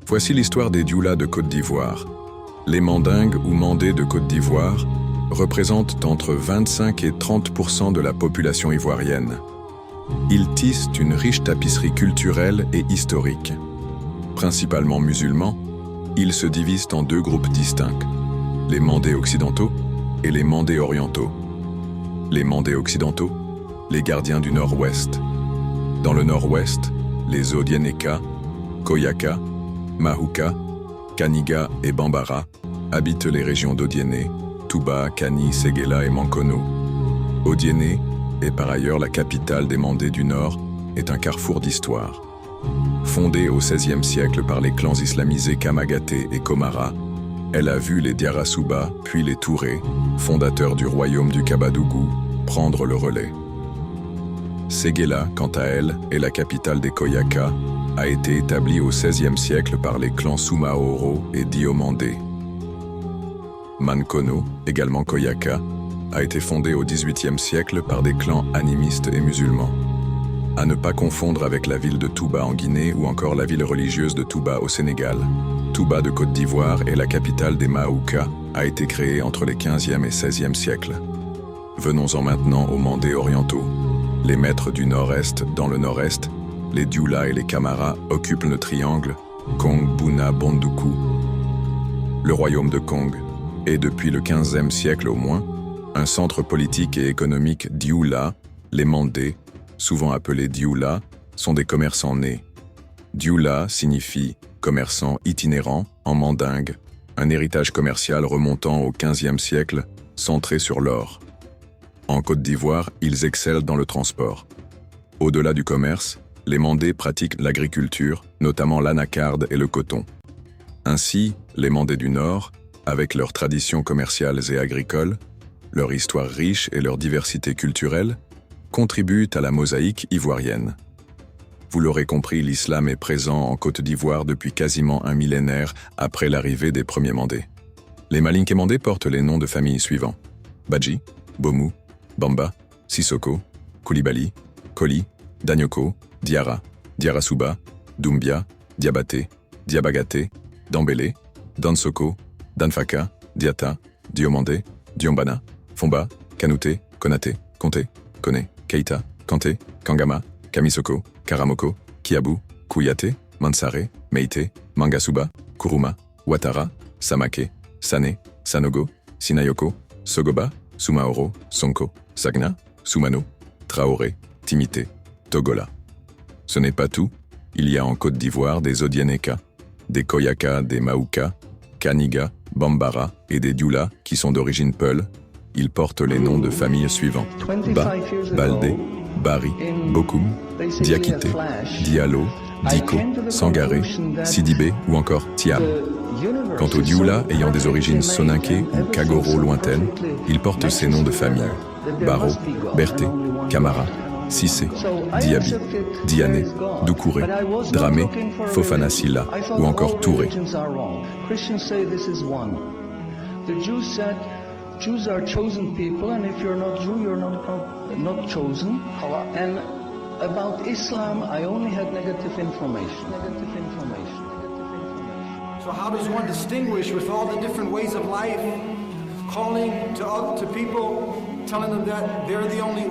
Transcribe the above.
Voici l'histoire des Dioula de Côte d'Ivoire. Les Mandingues ou Mandés de Côte d'Ivoire représentent entre 25 et 30% de la population ivoirienne. Ils tissent une riche tapisserie culturelle et historique. Principalement musulmans, ils se divisent en deux groupes distincts, les Mandés occidentaux et les Mandés orientaux. Les Mandés occidentaux, les gardiens du nord-ouest. Dans le nord-ouest, les Odieneka, Koyaka, Mahuka, Kaniga et Bambara habitent les régions d'Odiéné, Touba, Kani, Séguéla et Mankono. Odiéné est par ailleurs la capitale des Mandés du Nord, est un carrefour d'histoire. Fondée au XVIe siècle par les clans islamisés Kamagaté et Komara, elle a vu les Diarasuba, puis les Touré, fondateurs du royaume du Kabadougou, prendre le relais. Séguéla, quant à elle, est la capitale des Koyaka, a été établie au XVIe siècle par les clans Soumaoro et Diomandé. Mankono, également Koyaka, a été fondée au XVIIIe siècle par des clans animistes et musulmans. À ne pas confondre avec la ville de Touba en Guinée ou encore la ville religieuse de Touba au Sénégal. Touba de Côte d'Ivoire est la capitale des Mahuka, a été créée entre les XVe et XVIe siècles. Venons-en maintenant aux Mandés orientaux. Les maîtres du nord-est dans le nord-est, les Dioula et les Kamara occupent le triangle Kong-Buna-Bonduku. Le royaume de Kong est depuis le XVe siècle au moins un centre politique et économique Dioula. Les Mandés, souvent appelés Dioula, sont des commerçants nés. Dioula signifie commerçant itinérant en mandingue, un héritage commercial remontant au XVe siècle, centré sur l'or. En Côte d'Ivoire, ils excellent dans le transport. Au-delà du commerce, les Mandés pratiquent l'agriculture, notamment l'anacarde et le coton. Ainsi, les Mandés du Nord, avec leurs traditions commerciales et agricoles, leur histoire riche et leur diversité culturelle, contribuent à la mosaïque ivoirienne. Vous l'aurez compris, l'islam est présent en Côte d'Ivoire depuis quasiment un millénaire après l'arrivée des premiers Mandés. Les Malinké Mandés portent les noms de famille suivants: Badji, Bomou, Bamba, Sissoko, Koulibaly, Koli, Danyoko, Diarra, Diarasuba, Doumbia, Diabaté, Diabagaté, Dambélé, Dansoko, Danfaka, Diata, Diomandé, Diombana, Fomba, Kanouté, Konaté, Konté, Kone, Keita, Kanté, Kangama, Kamisoko, Karamoko, Kiabu, Kouyaté, Mansare, Meité, Mangasuba, Kuruma, Ouattara, Samake, Sané, Sanogo, Sinayoko, Sogoba, Soumaoro, Sonko, Sagna, Soumano, Traoré, Timité, Togola. Ce n'est pas tout, il y a en Côte d'Ivoire des Odieneka, des Koyaka, des Mahuka, Kaniga, Bambara et des Dioula qui sont d'origine Peul. Ils portent les noms de familles suivants: Ba, Baldé, Bari, Bokoum, Diakité, Diallo, Diko, Sangaré, Sidibé ou encore Tiam. Quant aux Dioula ayant des origines soninké ou kagoro lointaines, ils portent ces noms de famille: Baro, Berté, Camara, Cissé, Diaby, Diané, Doucouré, Dramé, Fofana Silla ou encore Touré. Jews are chosen people, and if you're not Jew, you're not chosen. And about Islam, I only had negative information. So how does one distinguish with all the different ways of life, calling to people, telling them that they're the only way?